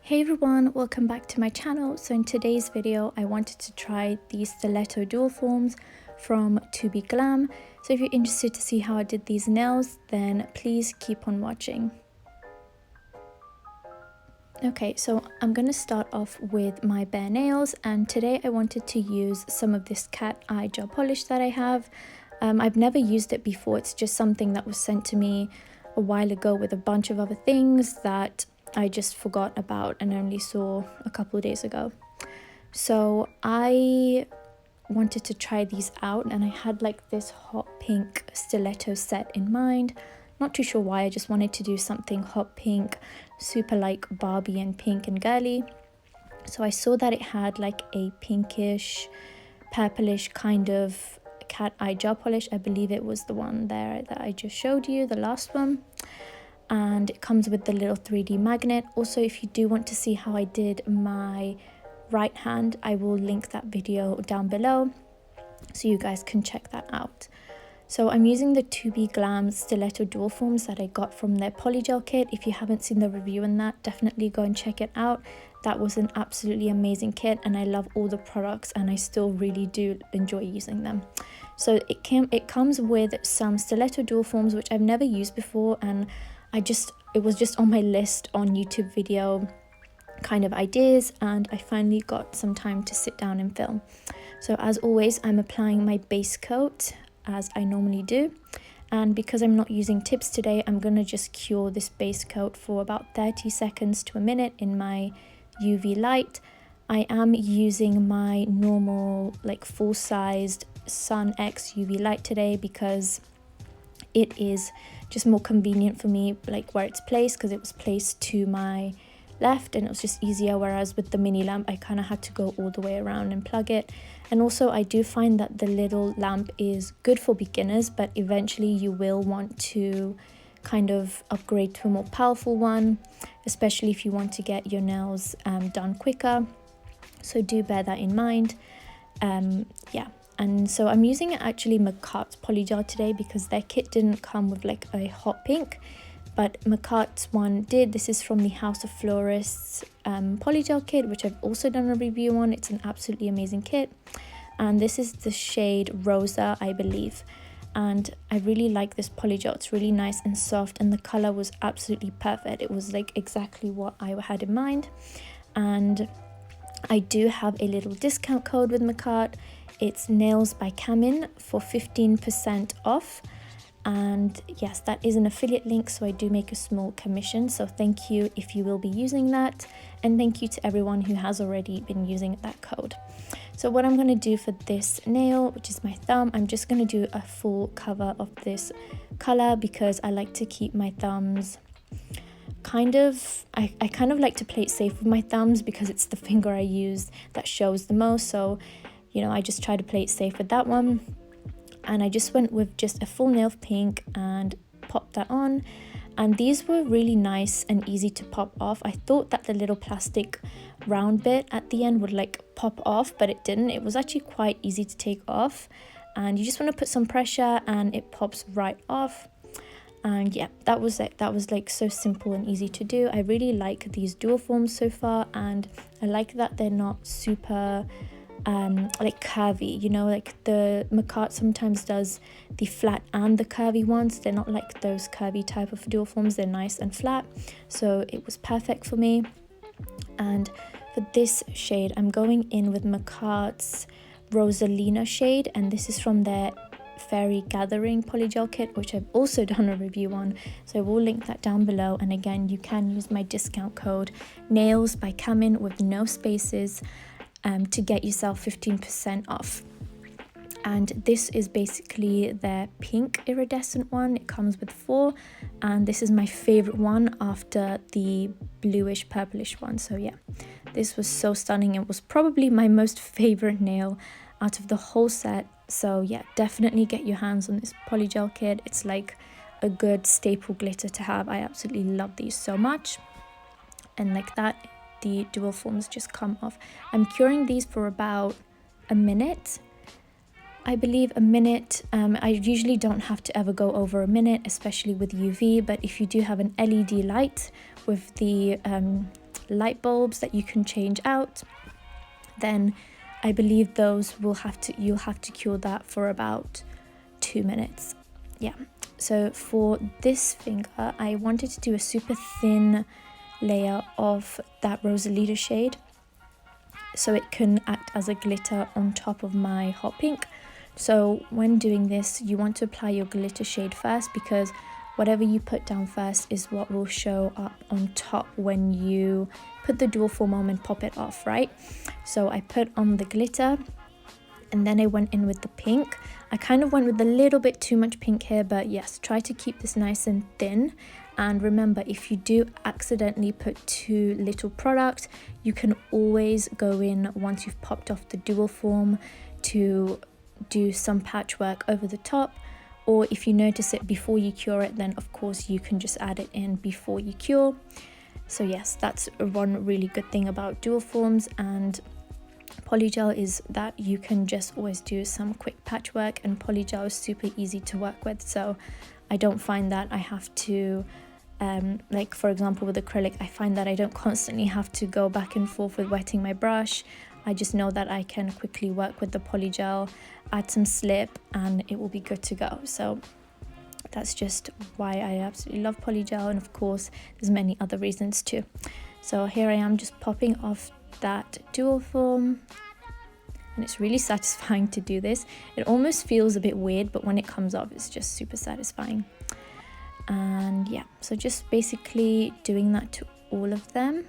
Hey everyone, welcome back to my channel. So in today's video I wanted to try these Stiletto dual forms from Tobe Glam. So if you're interested to see how I did these nails, then please keep on watching. Okay, so I'm going to start off with my bare nails, and today I wanted to use some of this cat eye gel polish that I have. I've never used it before. It's just something that was sent to me a while ago with a bunch of other things that I just forgot about and only saw a couple of days ago. So I wanted to try these out, and I had like this hot pink stiletto set in mind. Not too sure why, I just wanted to do something hot pink, super like Barbie and pink and girly. So I saw that it had like a pinkish, purplish kind of cat eye gel polish. I believe it was the one there that I just showed you, the last one. And it comes with the little 3D magnet. Also, if you do want to see how I did my right hand, I will link that video down below so you guys can check that out. So I'm using the Tobe Glam Stiletto dual forms that I got from their Polygel kit. If you haven't seen the review on that, definitely go and check it out. That was an absolutely amazing kit, and I love all the products, and I still really do enjoy using them. So it comes with some Stiletto dual forms which I've never used before, and it was just on my list on YouTube video kind of ideas, and I finally got some time to sit down and film. So as always, I'm applying my base coat as I normally do, and because I'm not using tips today, I'm gonna just cure this base coat for about 30 seconds to a minute in my UV light. I am using my normal like full-sized Sun X UV light today because it is just more convenient for me, like where it's placed, because it was placed to my left and it was just easier, whereas with the mini lamp I kind of had to go all the way around and plug it. And also I do find that the little lamp is good for beginners, but eventually you will want to kind of upgrade to a more powerful one, especially if you want to get your nails done quicker. So do bear that in mind. Yeah. And so I'm using actually McCart's Polygel today because their kit didn't come with like a hot pink, but McCart's one did. This is from the House of Florists Polygel kit, which I've also done a review on. It's an absolutely amazing kit. And this is the shade Rosa, I believe. And I really like this polygel. It's really nice and soft, and the color was absolutely perfect. It was like exactly what I had in mind. And I do have a little discount code with McCart. It's Nails by Kamin for 15% off. And yes, that is an affiliate link, so I do make a small commission. So thank you if you will be using that. And thank you to everyone who has already been using that code. So what I'm going to do for this nail, which is my thumb, I'm just going to do a full cover of this color because I like to keep my thumbs I kind of like to play it safe with my thumbs because it's the finger I use that shows the most. So, you know, I just try to play it safe with that one. And I just went with just a full nail of pink and popped that on. And these were really nice and easy to pop off. I thought that the little plastic round bit at the end would like pop off, but it didn't. It was actually quite easy to take off. And you just want to put some pressure and it pops right off. And yeah, that was like so simple and easy to do. I really like these dual forms so far, and I like that they're not super like curvy, you know, like the McCart sometimes does the flat and the curvy ones. They're not like those curvy type of dual forms. They're nice and flat, so it was perfect for me. And for this shade, I'm going in with McCart's Rosalina shade, and this is from their Fairy Gathering Polygel kit, which I've also done a review on, so I will link that down below. And again, you can use my discount code Nails by Kamin with no spaces to get yourself 15% off. And this is basically their pink iridescent one. It comes with 4, and this is my favorite one after the bluish purplish one. So yeah, this was so stunning. It was probably my most favorite nail out of the whole set. So yeah, definitely get your hands on this polygel kit. It's like a good staple glitter to have. I absolutely love these so much. And like that, the dual forms just come off. I'm curing these for about a minute, I believe, a minute. I usually don't have to ever go over a minute, especially with UV, but if you do have an LED light with the light bulbs that you can change out, then I believe those you'll have to cure that for about 2 minutes. Yeah, so for this finger I wanted to do a super thin layer of that Rosalita shade so it can act as a glitter on top of my hot pink. So when doing this, you want to apply your glitter shade first, because whatever you put down first is what will show up on top when you put the dual form on and pop it off, right? So I put on the glitter and then I went in with the pink. I kind of went with a little bit too much pink here, but yes, try to keep this nice and thin. And remember, if you do accidentally put too little product, you can always go in once you've popped off the dual form to do some patchwork over the top. Or if you notice it before you cure it, then of course you can just add it in before you cure. So yes, that's one really good thing about dual forms and Polygel, is that you can just always do some quick patchwork, and Polygel is super easy to work with, so I don't find that I have to like for example with acrylic, I find that I don't constantly have to go back and forth with wetting my brush. I just know that I can quickly work with the Polygel, add some slip, and it will be good to go. So that's just why I absolutely love Polygel, and of course there's many other reasons too. So here I am just popping off that dual form, and it's really satisfying to do this. It almost feels a bit weird, but when it comes off it's just super satisfying. And yeah, so just basically doing that to all of them.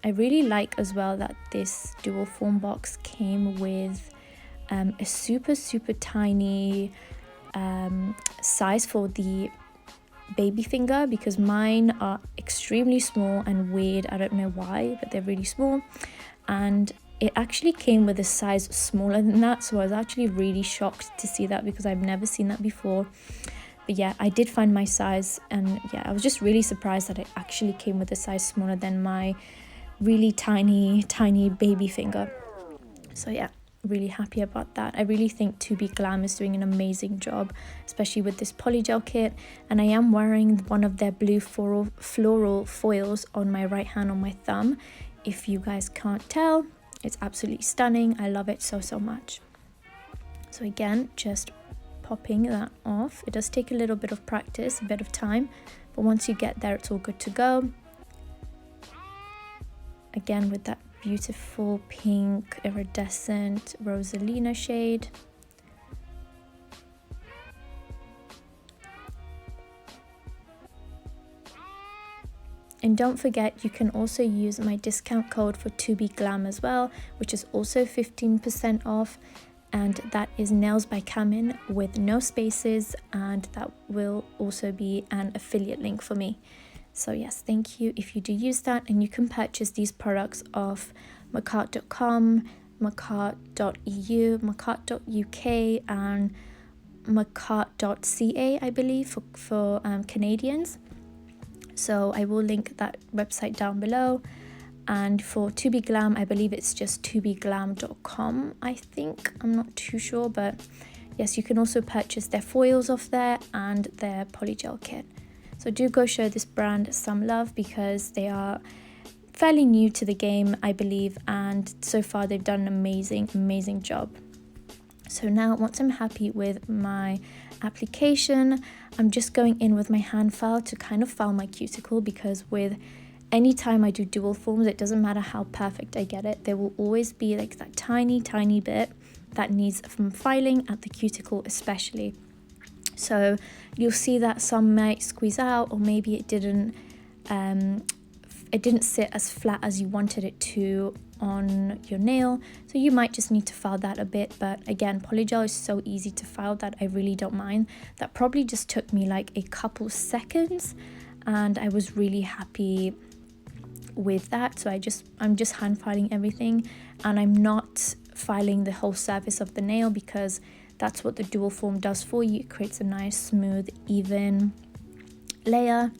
I really like as well that this dual form box came with a super tiny size for the baby finger, because mine are extremely small and weird. I don't know why, but they're really small, and it actually came with a size smaller than that, so I was actually really shocked to see that because I've never seen that before. But yeah, I did find my size, and yeah, I was just really surprised that it actually came with a size smaller than my really tiny baby finger. So yeah, really happy about that. I really think Tobe Glam is doing an amazing job, especially with this Polygel kit. And I am wearing one of their blue floral foils on my right hand on my thumb. If you guys can't tell, it's absolutely stunning. I love it so much. So again, just popping that off. It does take a little bit of practice, a bit of time, but once you get there, it's all good to go. Again, with that beautiful pink iridescent Rosalina shade. And don't forget, you can also use my discount code for Tobe Glam as well, which is also 15% off. And that is Nails by Kamin with no spaces, and that will also be an affiliate link for me. So yes, thank you if you do use that, and you can purchase these products off macart.com, macart.eu, macart.uk and macart.ca, I believe, for Canadians. So I will link that website down below. And for Tobe Glam, I believe it's just tobeglam.com, I think. I'm not too sure, but yes, you can also purchase their foils off there and their Polygel kit. So do go show this brand some love, because they are fairly new to the game, I believe, and so far they've done an amazing job. So now, once I'm happy with my application, I'm just going in with my hand file to kind of file my cuticle, because with anytime I do dual forms, it doesn't matter how perfect I get it, there will always be like that tiny bit that needs some filing at the cuticle especially. So you'll see that some might squeeze out, or maybe it didn't sit as flat as you wanted it to on your nail, so you might just need to file that a bit. But again, Polygel is so easy to file that I really don't mind. That probably just took me like a couple seconds, and I was really happy with that. So I'm just hand filing everything, and I'm not filing the whole surface of the nail, because that's what the dual form does for you. It creates a nice smooth even layer.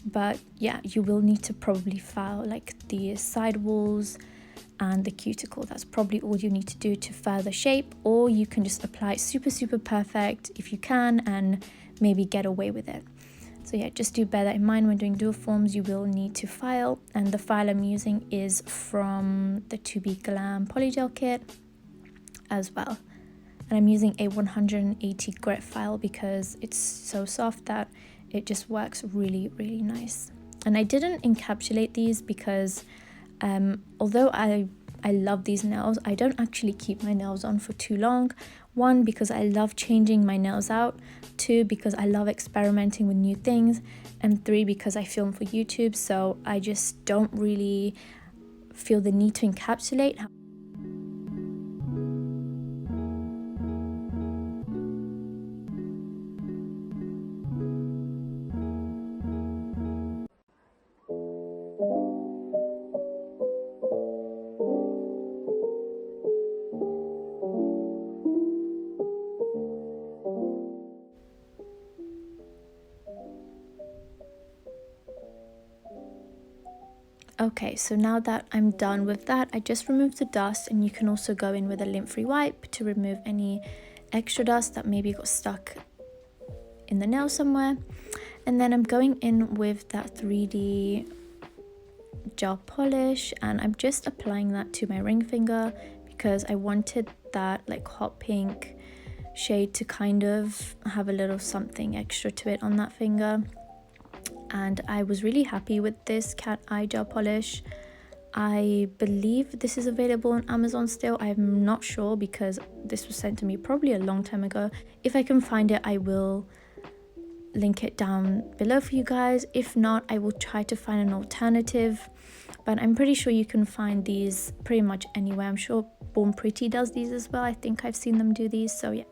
But yeah, you will need to probably file like the side walls and the cuticle. That's probably all you need to do to further shape, or you can just apply it super perfect if you can and maybe get away with it. So yeah, just do bear that in mind when doing dual forms. You will need to file, and the file I'm using is from the Tobe Glam Polygel kit as well. And I'm using a 180 grit file because it's so soft that it just works really, really nice. And I didn't encapsulate these because although I love these nails, I don't actually keep my nails on for too long. One, because I love changing my nails out. Two, because I love experimenting with new things. And three, because I film for YouTube, so I just don't really feel the need to encapsulate. Okay, so now that I'm done with that, I just removed the dust, and you can also go in with a lint-free wipe to remove any extra dust that maybe got stuck in the nail somewhere. And then I'm going in with that 3D gel polish, and I'm just applying that to my ring finger because I wanted that like hot pink shade to kind of have a little something extra to it on that finger. And I was really happy with this cat eye gel polish. I believe this is available on Amazon still. I'm not sure because this was sent to me probably a long time ago. If I can find it, I will link it down below for you guys. If not, I will try to find an alternative, but I'm pretty sure you can find these pretty much anywhere. I'm sure Born Pretty does these as well. I think I've seen them do these, so yeah.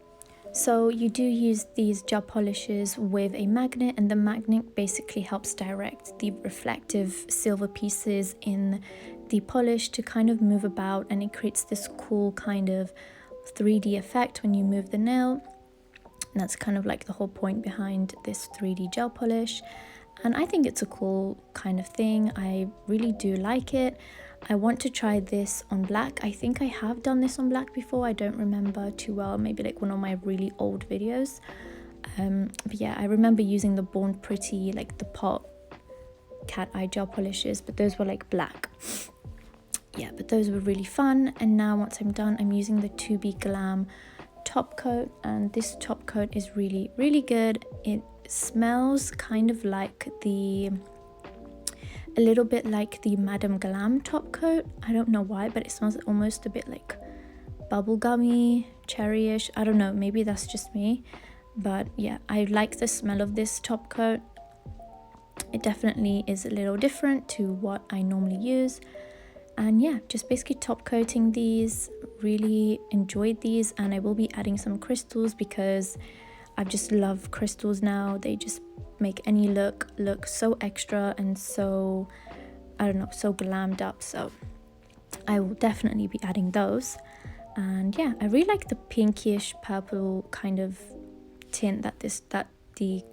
So you do use these gel polishes with a magnet, and the magnet basically helps direct the reflective silver pieces in the polish to kind of move about, and it creates this cool kind of 3D effect when you move the nail. And that's kind of like the whole point behind this 3D gel polish, and I think it's a cool kind of thing. I really do like it. I want to try this on black. I think I have done this on black before. I don't remember too well, maybe like one of my really old videos. But yeah, I remember using the Born Pretty, like the pot cat eye gel polishes, but those were like black. Yeah, but those were really fun. And now once I'm done, I'm using the Tobe Glam Top Coat, and this top coat is really, really good. It smells kind of like a little bit like the Madame Glam Top Coat. I don't know why, but it smells almost a bit like bubblegummy, cherryish. I don't know, maybe that's just me, but yeah, I like the smell of this top coat. It definitely is a little different to what I normally use. And yeah, just basically top coating these. Really enjoyed these, and I will be adding some crystals because I just love crystals now. They just make any look so extra and so, I don't know, so glammed up. So I will definitely be adding those. And yeah, I really like the pinkish purple kind of tint that the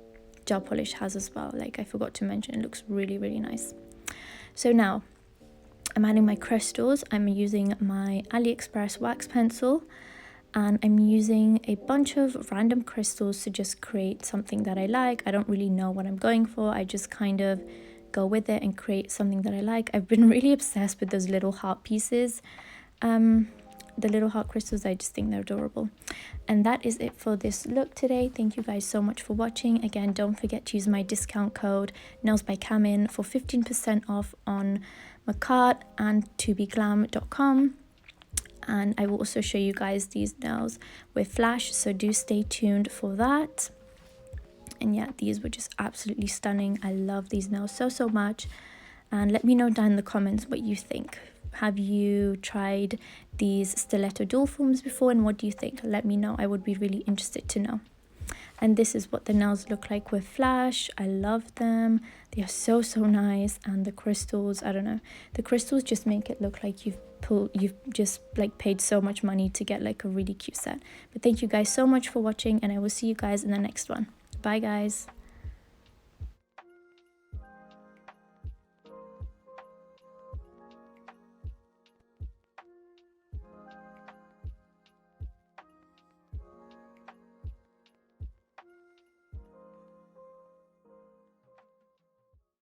gel polish has as well. Like I forgot to mention, it looks really, really nice. So now I'm adding my crystals. I'm using my AliExpress wax pencil, and I'm using a bunch of random crystals to just create something that I like. I don't really know what I'm going for. I just kind of go with it and create something that I like. I've been really obsessed with those little heart pieces. The little heart crystals, I just think they're adorable. And that is it for this look today. Thank you guys so much for watching. Again, don't forget to use my discount code Nails by Kamin for 15% off on my cart and tobeglam.com. And I will also show you guys these nails with flash, so do stay tuned for that. And yeah, these were just absolutely stunning. I love these nails so much. And let me know down in the comments what you think. Have you tried these stiletto dual forms before, and what do you think? Let me know. I would be really interested to know. And this is what the nails look like with flash. I love them. They are so nice. And the crystals, I don't know, the crystals just make it look like you've just like paid so much money to get like a really cute set. But thank you guys so much for watching, and I will see you guys in the next one. Bye guys.